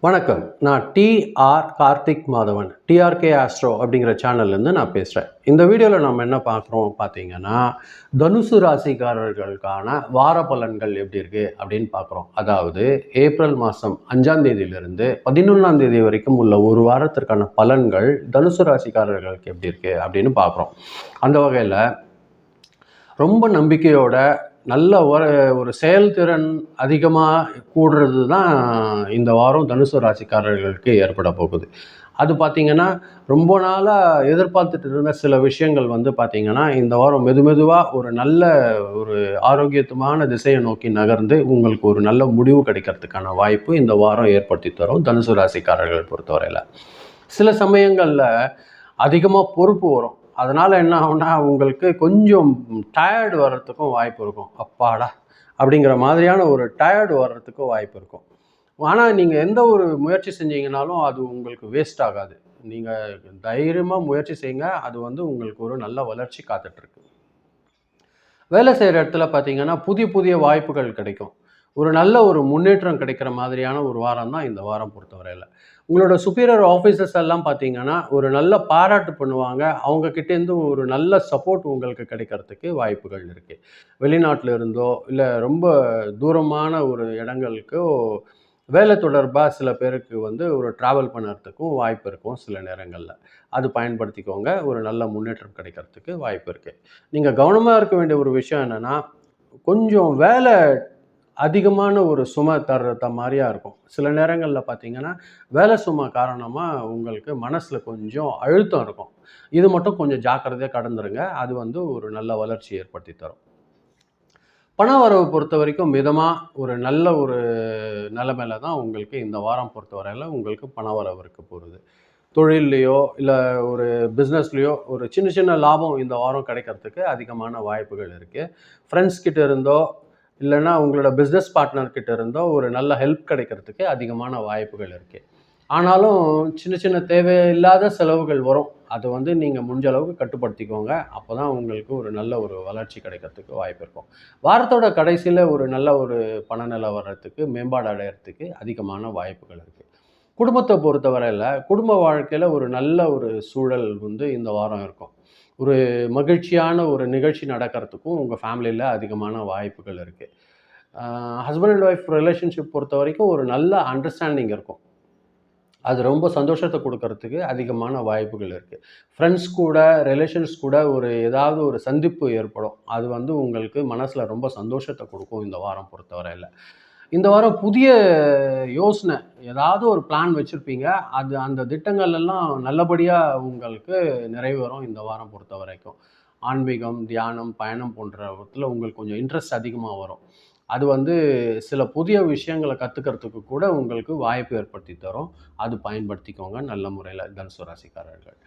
வணக்கம். நான் TR Karthik Madhavan. TRK astro அப்படிங்கிற சேனல்லேருந்து நான் பேசுகிறேன். இந்த வீடியோவில் நம்ம என்ன பார்க்குறோம் பார்த்தீங்கன்னா, தனுசு ராசிக்காரர்களுக்கான வார பலன்கள் எப்படி இருக்குது அப்படின்னு பார்க்குறோம். அதாவது ஏப்ரல் மாதம் 5ஆம் தேதியிலிருந்து 11ஆம் தேதி வரைக்கும் உள்ள ஒரு வாரத்திற்கான பலன்கள் தனுசு ராசிக்காரர்களுக்கு எப்படி இருக்குது அப்படின்னு பார்க்குறோம். அந்த வகையில் ரொம்ப நம்பிக்கையோட நல்ல ஒரு செயல்திறன் அதிகமாக கூடுறது தான் இந்த வாரம் தனுசு ராசிக்காரர்களுக்கு ஏற்பட போகுது. அது பார்த்திங்கன்னா ரொம்ப நாளாக எதிர்பார்த்துட்டு இருந்த சில விஷயங்கள் பார்த்திங்கன்னா இந்த வாரம் மெதுவாக ஒரு நல்ல ஒரு ஆரோக்கியமான திசையை நோக்கி நகர்ந்து உங்களுக்கு ஒரு நல்ல முடிவு கிடைக்கிறதுக்கான வாய்ப்பு இந்த வாரம் ஏற்படுத்தி தரும் தனுசு ராசிக்காரர்கள் பொறுத்தவரையில். சில சமயங்களில் அதிகமாக பொறுப்பு வரும். அதனால் என்ன ஆகும்னா உங்களுக்கு கொஞ்சம் டயர்டு வர்றதுக்கும் வாய்ப்பு இருக்கும். அப்பாடா அப்படிங்கிற மாதிரியான ஒரு டயர்டு வர்றதுக்கும் வாய்ப்பு இருக்கும். ஆனால் நீங்கள் எந்த ஒரு முயற்சி செஞ்சீங்கனாலும் அது உங்களுக்கு வேஸ்ட் ஆகாது. நீங்கள் தைரியமாக முயற்சி செய்யுங்க. அது உங்களுக்கு ஒரு நல்ல வளர்ச்சி காத்துட்ருக்கு. வேலை செய்கிற இடத்துல பார்த்தீங்கன்னா புதிய வாய்ப்புகள் கிடைக்கும். ஒரு நல்ல ஒரு முன்னேற்றம் கிடைக்கிற மாதிரியான ஒரு வாரம் தான் இந்த வாரம் பொறுத்தவரையில். உங்களோட சுப்பீரியர் ஆஃபீஸர்ஸ் எல்லாம் பார்த்தீங்கன்னா ஒரு நல்ல பாராட்டு பண்ணுவாங்க. அவங்கக்கிட்டேருந்து ஒரு நல்ல சப்போர்ட் உங்களுக்கு கிடைக்கிறதுக்கு வாய்ப்புகள் இருக்குது. வெளிநாட்டில் இருந்தோ இல்லை ரொம்ப தூரமான ஒரு இடங்களுக்கோ வேலை தொடர்பாக சில பேருக்கு ஒரு ட்ராவல் பண்ணுறதுக்கும் வாய்ப்பு இருக்கும் சில நேரங்களில். அது பயன்படுத்திக்கோங்க. ஒரு நல்ல முன்னேற்றம் கிடைக்கிறதுக்கு வாய்ப்பு இருக்குது. நீங்கள் கவனமாக இருக்க வேண்டிய ஒரு விஷயம் என்னென்னா, கொஞ்சம் வேலை அதிகமான ஒரு சுமை தர்ற மாதிரியா இருக்கும். சில நேரங்களில் பார்த்தீங்கன்னா வேலை சுமை காரணமாக உங்களுக்கு மனசில் கொஞ்சம் அழுத்தம் இருக்கும். இது மட்டும் கொஞ்சம் ஜாக்கிரதையாக கடந்துருங்க. அது ஒரு நல்ல வளர்ச்சி ஏற்படுத்தி தரும். பண வரவு பொறுத்த வரைக்கும் மிதமாக ஒரு நல்ல ஒரு நிலைமையில தான் உங்களுக்கு இந்த வாரம் பொறுத்தவரையில் உங்களுக்கு பண வரவு இருக்க போகுது. தொழில்லையோ இல்லை ஒரு பிஸ்னஸ்லேயோ ஒரு சின்ன லாபம் இந்த வாரம் கிடைக்கிறதுக்கு அதிகமான வாய்ப்புகள் இருக்குது. ஃப்ரெண்ட்ஸ் கிட்ட இருந்தோ இல்லைன்னா உங்களோட பிஸ்னஸ் பார்ட்னர்கிட்ட இருந்தோ ஒரு நல்ல ஹெல்ப் கிடைக்கிறதுக்கு அதிகமான வாய்ப்புகள் இருக்குது. ஆனாலும் சின்ன தேவையில்லாத செலவுகள் வரும். அது நீங்கள் முடிஞ்ச அளவுக்கு கட்டுப்படுத்திக்கோங்க. அப்போ தான் உங்களுக்கு ஒரு நல்ல ஒரு வளர்ச்சி கிடைக்கிறதுக்கு வாய்ப்பு இருக்கும். வாரத்தோட கடைசியில் ஒரு நல்ல ஒரு பணநிலை வர்றதுக்கு மேம்பாடு அடையிறதுக்கு அதிகமான வாய்ப்புகள் இருக்குது. குடும்பத்தை பொறுத்தவரையில் குடும்ப வாழ்க்கையில் ஒரு நல்ல ஒரு சூழல் இந்த வாரம் இருக்கும். ஒரு மகிழ்ச்சியான ஒரு நிகழ்ச்சி நடக்கிறதுக்கும் உங்கள் ஃபேமிலியில் அதிகமான வாய்ப்புகள் இருக்குது. ஹஸ்பண்ட் அண்ட் ஒய்ஃப் ரிலேஷன்ஷிப் பொறுத்த வரைக்கும் ஒரு நல்ல அண்டர்ஸ்டாண்டிங் இருக்கும். அது ரொம்ப சந்தோஷத்தை கொடுக்கறதுக்கு அதிகமான வாய்ப்புகள் இருக்குது. ஃப்ரெண்ட்ஸ் கூட ரிலேஷன்ஸ் கூட ஏதாவது ஒரு சந்திப்பு ஏற்படும். அது உங்களுக்கு மனசில் ரொம்ப சந்தோஷத்தை கொடுக்கும் இந்த வாரம் பொறுத்தவரையில். இந்த வாரம் புதிய யோசனை ஏதாவது ஒரு பிளான் வச்சுருப்பீங்க. அந்த திட்டங்கள் எல்லாம் நல்லபடியாக உங்களுக்கு நிறைவேறும் இந்த வாரம் பொறுத்த வரைக்கும். ஆன்மீகம், தியானம், பயணம் போன்றவற்றில் உங்களுக்கு கொஞ்சம் இன்ட்ரெஸ்ட் அதிகமாக வரும். அது சில புதிய விஷயங்களை கற்றுக்கிறதுக்கு கூட உங்களுக்கு வாய்ப்பு ஏற்படுத்தி தரும். அது பயன்படுத்திக்கோங்க நல்ல முறையில் தனுசு ராசிக்காரர்கள்.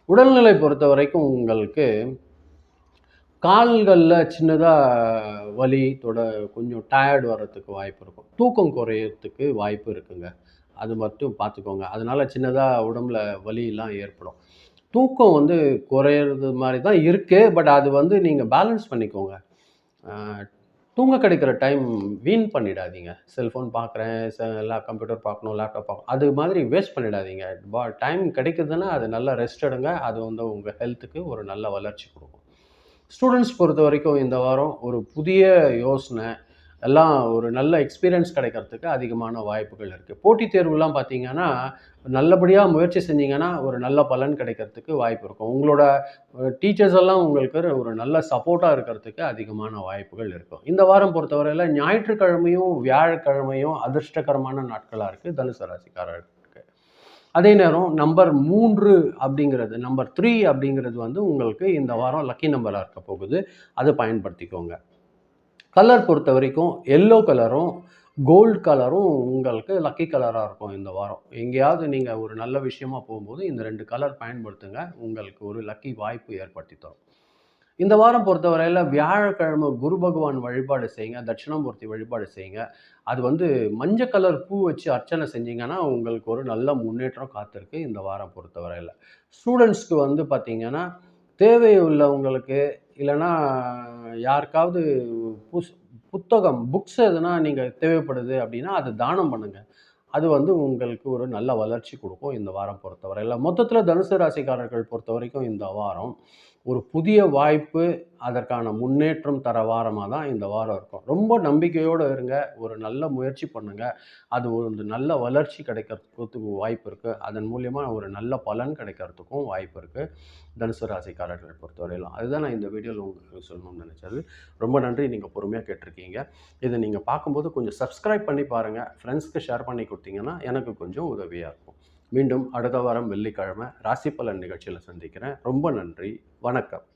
உடல்நிலை பொறுத்த வரைக்கும் உங்களுக்கு கால்களில் சின்னதாக வலி கொஞ்சம் டயர்டு வர்றதுக்கு வாய்ப்பு இருக்கும். தூக்கம் குறையிறதுக்கு வாய்ப்பு இருக்குங்க. அது மட்டும் பார்த்துக்கோங்க. அதனால் சின்னதாக உடம்புல வலியெல்லாம் ஏற்படும். தூக்கம் குறையிறது மாதிரி தான் இருக்குது. பட் அது நீங்கள் பேலன்ஸ் பண்ணிக்கோங்க. தூங்க கிடைக்கிற டைம் வீண் பண்ணிடாதீங்க. செல்ஃபோன் பார்க்குறேன், கம்ப்யூட்டர் பார்க்கணும், லேப்டாப் பார்க்கணும் அது மாதிரி வேஸ்ட் பண்ணிடாதீங்க. டைம் கிடைக்குதுன்னா அது நல்லா ரெஸ்ட் எடுங்க. அது உங்கள் ஹெல்த்துக்கு ஒரு நல்ல வளர்ச்சி கொடுக்கும். ஸ்டூடெண்ட்ஸ் பொறுத்த வரைக்கும் இந்த வாரம் ஒரு புதிய யோசனை எல்லாம் ஒரு நல்ல எக்ஸ்பீரியன்ஸ் கிடைக்கிறதுக்கு அதிகமான வாய்ப்புகள் இருக்குது. போட்டித் தேர்வுலாம் பார்த்தீங்கன்னா நல்லபடியாக முயற்சி செஞ்சீங்கன்னா ஒரு நல்ல பலன் கிடைக்கிறதுக்கு வாய்ப்பு இருக்கும். உங்களோட டீச்சர்ஸ் எல்லாம் உங்களுக்கு ஒரு நல்ல சப்போர்ட்டாக இருக்கிறதுக்கு அதிகமான வாய்ப்புகள் இருக்கும். இந்த வாரம் பொறுத்தவரையில் ஞாயிற்றுக்கிழமையும் வியாழக்கிழமையும் அதிர்ஷ்டகரமான நாட்களாக இருக்குது தனுசு ராசிக்காரர்களுக்கு. அதே நேரம் நம்பர் 3 அப்படிங்கிறது நம்பர் 3 அப்படிங்கிறது உங்களுக்கு இந்த வாரம் லக்கி நம்பராக இருக்க போகுது. அதை பயன்படுத்திக்கோங்க. கலர் பொறுத்த வரைக்கும் எல்லோ கலரும் கோல்டு கலரும் உங்களுக்கு லக்கி கலராக இருக்கும் இந்த வாரம். எங்கேயாவது நீங்கள் ஒரு நல்ல விஷயமா போகும்போது இந்த 2 கலர் பயன்படுத்துங்க. உங்களுக்கு ஒரு லக்கி வாய்ப்பு ஏற்படுத்தி தரும். இந்த வாரம் பொறுத்தவரையில் வியாழக்கிழமை குரு பகவான் வழிபாடு செய்யுங்க. தட்சிணாமூர்த்தி வழிபாடு செய்யுங்க. அது மஞ்சள் கலர் பூ வச்சு அர்ச்சனை செஞ்சீங்கன்னா உங்களுக்கு ஒரு நல்ல முன்னேற்றம் காத்திருக்கு இந்த வாரம் பொறுத்தவரையில். ஸ்டூடெண்ட்ஸ்க்கு பார்த்தீங்கன்னா தேவை உள்ளவங்களுக்கு இல்லைன்னா யாருக்காவது புத்தகம் புக்ஸ் எதுனா நீங்கள் தேவைப்படுது அப்படின்னா அது தானம் பண்ணுங்கள். அது வந்து உங்களுக்கு ஒரு நல்ல வளர்ச்சி கொடுக்கும் இந்த வாரம் பொறுத்தவரையில். மொத்தத்தில் தனுசு ராசிக்காரர்கள் பொறுத்த வரைக்கும் இந்த வாரம் ஒரு புதிய வாய்ப்பு, அதற்கான முன்னேற்றம் தர வாரமாக தான் இந்த வாரம் இருக்கும். ரொம்ப நம்பிக்கையோடு இருங்க, ஒரு நல்ல முயற்சி பண்ணுங்கள், அது ஒரு நல்ல வளர்ச்சி கிடைக்கிறதுக்கு வாய்ப்பு இருக்குது, அதன் மூலியமாக ஒரு நல்ல பலன் கிடைக்கிறதுக்கும் வாய்ப்பு இருக்குது தனுசு ராசிக்காரர்களை பொறுத்தவரையிலும். அதுதான் நான் இந்த வீடியோவில் உங்களுக்கு சொல்லணும்னு நினச்சது. ரொம்ப நன்றி, நீங்கள் பொறுமையாக கேட்டிருக்கீங்க. இதை நீங்கள் பார்க்கும்போது கொஞ்சம் சப்ஸ்கிரைப் பண்ணி பாருங்கள், ஃப்ரெண்ட்ஸ்க்கு ஷேர் பண்ணி கொடுத்தீங்கன்னா எனக்கு கொஞ்சம் உதவியாக இருக்கும். மீண்டும் அடுத்த வாரம் வெள்ளிக்கிழமை ராசி பலன் நிகழ்ச்சியில் சந்திக்கிறேன். ரொம்ப நன்றி, வணக்கம்.